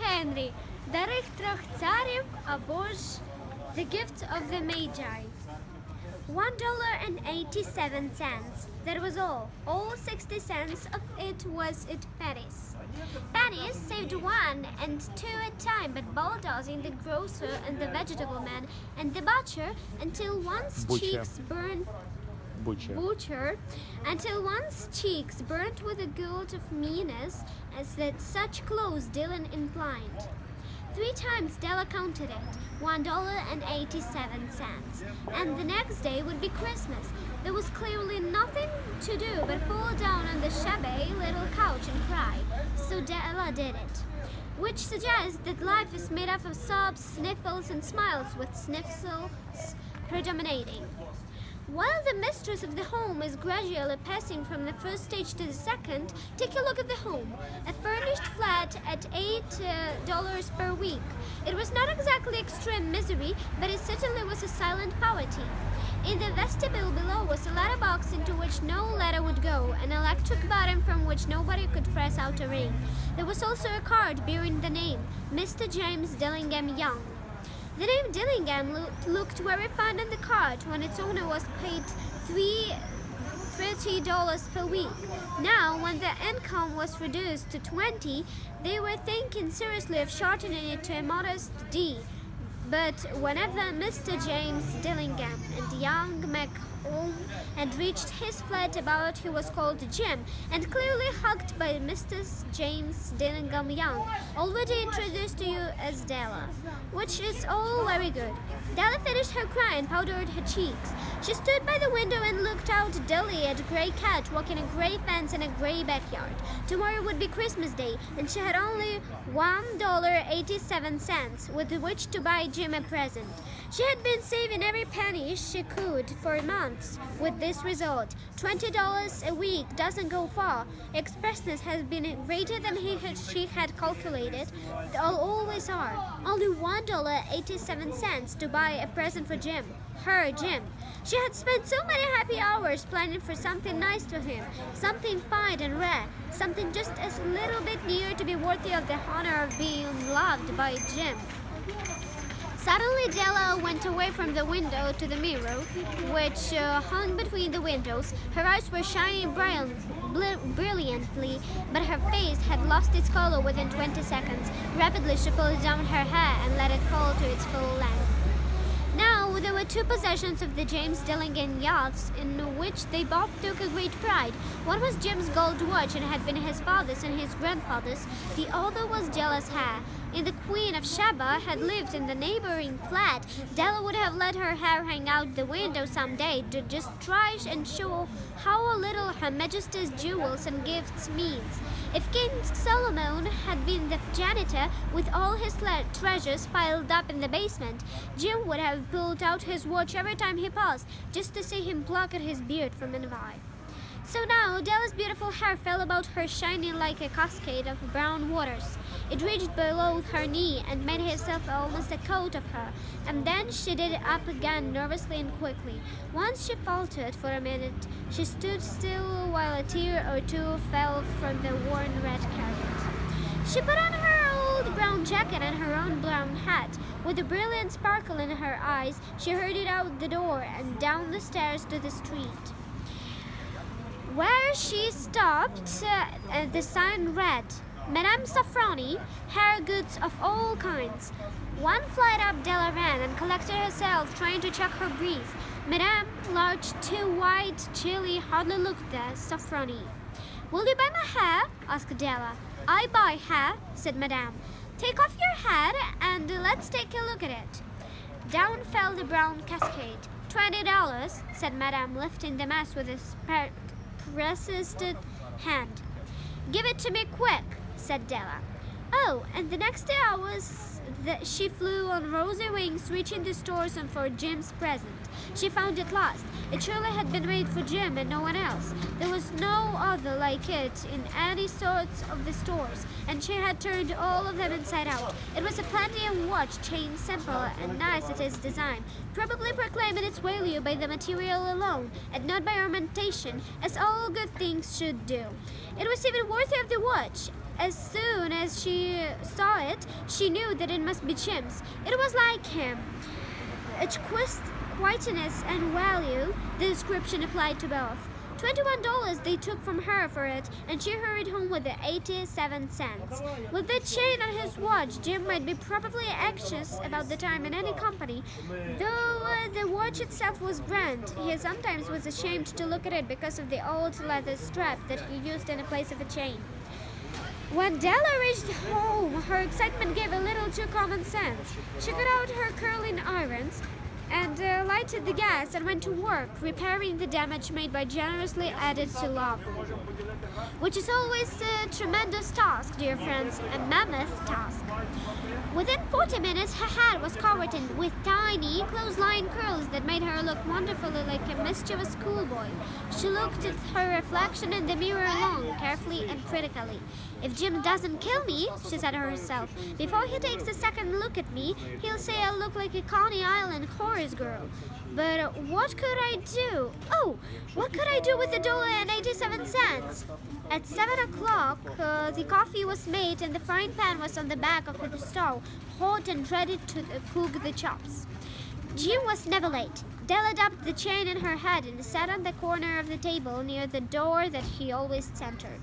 Henri, Дари трьох царів або ж The Gift of the Magi. $1.87. That was all. All 60 cents of it was it pennies. Pennies saved one and two at a time, but bulldozing the grocer and the vegetable man and the butcher until one's cheeks burned. Butcher until one's cheeks burnt with the guilt of meanness as that such clothes Dylan implied. 3 times Della counted it, $1.87, and the next day would be Christmas. There was clearly nothing to do but fall down on the shabby little couch and cry, so Della did it. Which suggests that life is made up of sobs, sniffles, and smiles, with sniffles predominating. While the mistress of the home is gradually passing from the first stage to the second, take a look at the home. A furnished flat at $8 per week. It was not exactly extreme misery, but it certainly was a silent poverty. In the vestibule below was a letterbox into which no letter would go, an electric button from which nobody could press out a ring. There was also a card bearing the name, Mr. James Dillingham Young. The name Dillingham looked very fine on the card when its owner was paid $30 per week. Now, when the income was reduced to $20, they were thinking seriously of shortening it to a modest D. But whenever Mr. James Dillingham and young Mac home and reached his flat about, he was called Jim and clearly hugged by Mr. James Dillingham Young, already introduced to you as Della, which is all very good. Della finished her cry and powdered her cheeks. She stood by the window and looked out dully at a grey cat walking a grey fence in a grey backyard. Tomorrow would be Christmas Day, and she had only $1.87 with which to buy Jim a present. She had been saving every penny she could for months with this result. $20 a week doesn't go far. Expressness has been greater than she had calculated. They always are. Only $1.87 to buy a present for Jim. Her Jim. She had spent so many happy hours planning for something nice to him, something fine and rare, something just a little bit near to be worthy of the honor of being loved by Jim. Suddenly Della went away from the window to the mirror, which hung between the windows. Her eyes were shining brilliantly, but her face had lost its color within 20 seconds. Rapidly she pulled down her hair and let it fall to its full length. Now there were 2 possessions of the James Dillingham yachts in which they both took a great pride. One was Jim's gold watch and had been his father's and his grandfather's. The other was Della's hair. If the Queen of Sheba had lived in the neighboring flat, Della would have let her hair hang out the window some day to just try and show how little Her Majesty's jewels and gifts means. If King Solomon had been the janitor with all his treasures piled up in the basement, Jim would have pulled out his watch every time he passed, just to see him pluck at his beard from an eye. So now Della's beautiful hair fell about her, shining like a cascade of brown waters. It reached below her knee and made herself almost a coat of her, and then she did it up again nervously and quickly. Once she faltered for a minute. She stood still while a tear or two fell from the worn red carpet. She put on her old brown jacket and her own brown hat. With a brilliant sparkle in her eyes, she hurried out the door and down the stairs to the street. Where she stopped, the sign read, Madame Safrani, hair goods of all kinds. One flight up Della ran and collected herself, trying to check her breath. Madame, large, 2 white, chilly, hardly looked at Safrani. Will you buy my hair? asked Della. I buy hair, said Madame. Take off your hat and let's take a look at it. Down fell the brown cascade. $20, said Madame, lifting the mass with a persistent hand. Give it to me quick, said Della. Oh, and the next hour she flew on rosy wings, reaching the stores and for Jim's present. She found it last. It surely had been made for Jim and no one else. There was no other like it in any sorts of the stores, and she had turned all of them inside out. It was a platinum watch chain, simple and nice at its design, probably proclaiming its value by the material alone, and not by ornamentation, as all good things should do. It was even worthy of the watch, as soon as she saw it, she knew that it must be Jim's. It was like him. Its quietness and value, the description applied to both. $21 they took from her for it, and she hurried home with the 87 cents. With the chain on his watch, Jim might be probably anxious about the time in any company. Though the watch itself was grand, he sometimes was ashamed to look at it because of the old leather strap that he used in the place of a chain. When Della reached home, her excitement gave a little to common sense. She got out her curling irons and lighted the gas and went to work, repairing the damage made by generously added to love. Which is always a tremendous task, dear friends, a mammoth task. Within 40 minutes, her head was covered with tiny clothesline curls that made her look wonderfully like a mischievous schoolboy. She looked at her reflection in the mirror long, carefully and critically. If Jim doesn't kill me, she said to herself, before he takes a second look at me, he'll say I look like a Coney Island chorus girl. But what could I do? Oh, what could I do with $1.87? At 7 o'clock, the coffee was made and the frying pan was on the back of the stove, hot and ready to cook the chops. Jim was never late. Della dumped the chain in her head and sat on the corner of the table near the door that he always entered.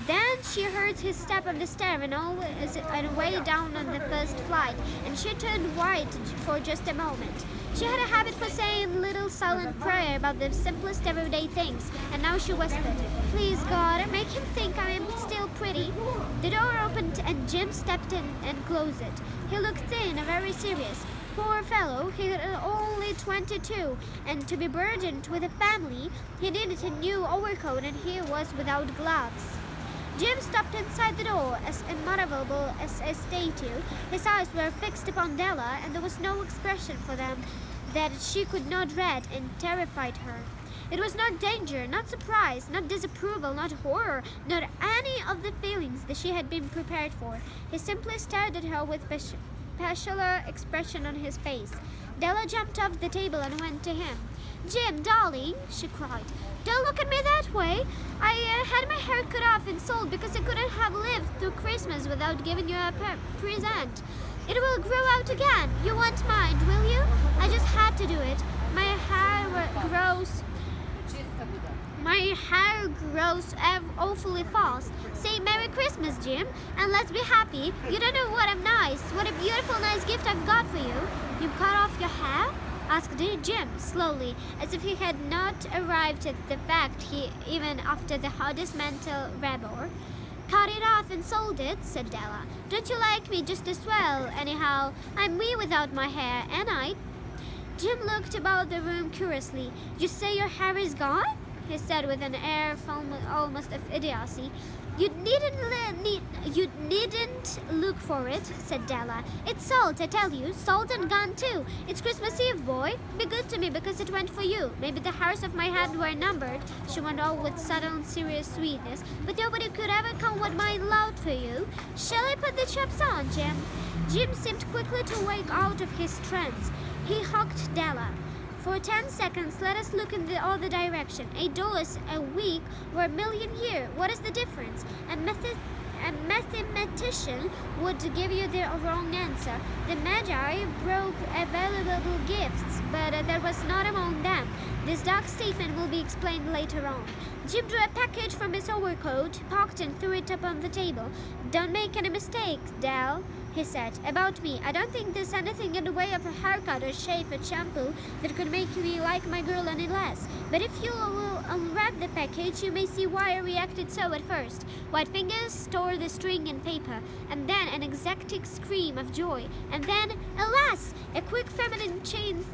Then she heard his step on the stair and way down on the first flight, and she turned white for just a moment. She had a habit for saying little silent prayer about the simplest everyday things, and now she whispered, "Please, God, make him think I am still pretty." The door opened and Jim stepped in and closed it. He looked thin and very serious. Poor fellow, he was only 22, and to be burdened with a family, he needed a new overcoat and he was without gloves. Jim stopped inside the door, as immovable as a statue. His eyes were fixed upon Della, and there was no expression for them that she could not read, and terrified her. It was not danger, not surprise, not disapproval, not horror, not any of the feelings that she had been prepared for. He simply stared at her with peculiar expression on his face. Della jumped off the table and went to him. "Jim, darling," she cried, "don't look at me that way. I had my hair cut off and sold because I couldn't have lived through Christmas without giving you a present. It will grow out again. You won't mind, will you? I just had to do it. My hair grows awfully fast. Say Merry Christmas, Jim, and let's be happy. You don't know what a beautiful, nice gift I've got for you. You cut off your hair?" asked Jim slowly, as if he had not arrived at the fact even after the hardest mental rabor. "Cut it off and sold it," said Della. "Don't you like me just as well? Anyhow, I'm me without my hair, ain't I?" Jim looked about the room curiously. "You say your hair is gone?" he said with an air almost of idiocy. You needn't look for it," said Della. "It's sold, I tell you. Sold and gone too. It's Christmas Eve, boy. Be good to me because it went for you. Maybe the hairs of my head were numbered," she went on with sudden serious sweetness, "but nobody could ever come what mine loud for you. Shall I put the chops on, Jim?" Jim seemed quickly to wake out of his trance. He hugged Della. "For 10 seconds, let us look in the other direction. $8 a week or a million a year. What is the difference? A mathematician would give you the wrong answer. The Magi broke available gifts, but there was not among them. This dark statement will be explained later on." Jim drew a package from his overcoat, pocket, and threw it up on the table. "Don't make any mistakes, Dell," he said, "about me. I don't think there's anything in the way of a haircut or shave or shampoo that could make me like my girl any less. But if you will unwrap the package, you may see why I reacted so at first." White fingers tore the string and paper, and then an exacting scream of joy, and then, alas, a quick feminine chain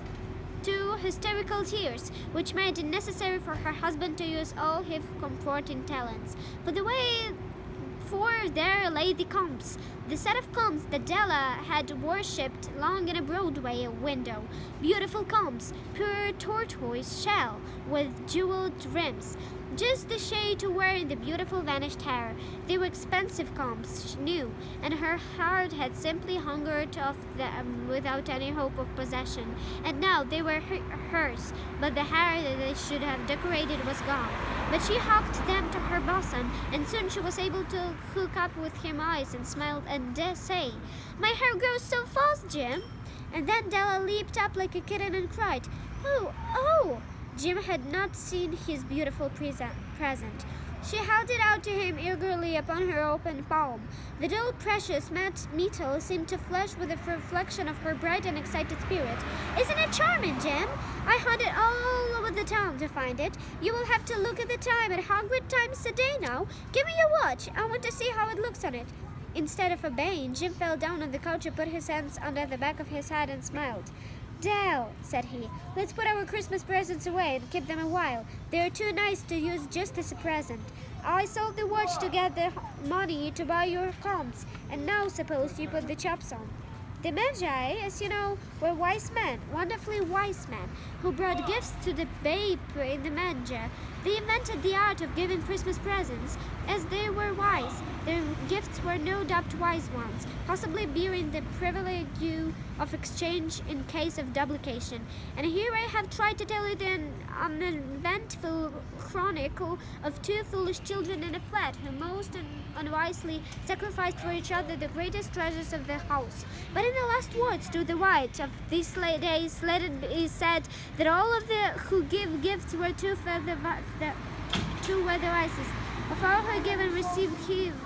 to hysterical tears, which made it necessary for her husband to use all his comforting talents. For there lay the combs, the set of combs that Della had worshipped long in a Broadway window. Beautiful combs, pure tortoise shell with jeweled rims, just the shade to wear in the beautiful vanished hair. They were expensive combs, she knew, and her heart had simply hungered of them without any hope of possession. And now they were hers, but the hair that they should have decorated was gone. but she hugged them to her bosom, and soon she was able to hook up with him eyes and smiled and say, "My hair grows so fast, Jim." And then Della leaped up like a kitten and cried, "Oh, oh!" Jim had not seen his beautiful present. She held it out to him eagerly upon her open palm. The dull, precious metal seemed to flash with a reflection of her bright and excited spirit. "Isn't it charming, Jim? I hunted all over the town to find it. You will have to look at the time at 100 times a day now. Give me your watch. I want to see how it looks on it." Instead of obeying, Jim fell down on the couch and put his hands under the back of his head and smiled. "Dell," said he, "let's put our Christmas presents away and keep them a while. They are too nice to use just as a present. I sold the watch to get the money to buy your comps, and now suppose you put the chops on." The Magi, as you know, were wise men, wonderfully wise men, who brought gifts to the babe in the manger. They invented the art of giving Christmas presents. As they were wise, their gifts were no doubt wise ones, possibly bearing the privilege of exchange in case of duplication. And here I have tried to tell you the uneventful chronicle of two foolish children in a flat who most unwisely sacrificed for each other the greatest treasures of the house. But in the last words to the white of these days, let it be said that all of the who give gifts were two were the wisest. Of all who give and receive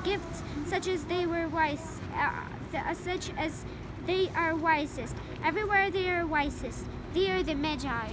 gifts such as they were wise, such as they are wisest. Everywhere they are wisest. They are the Magi.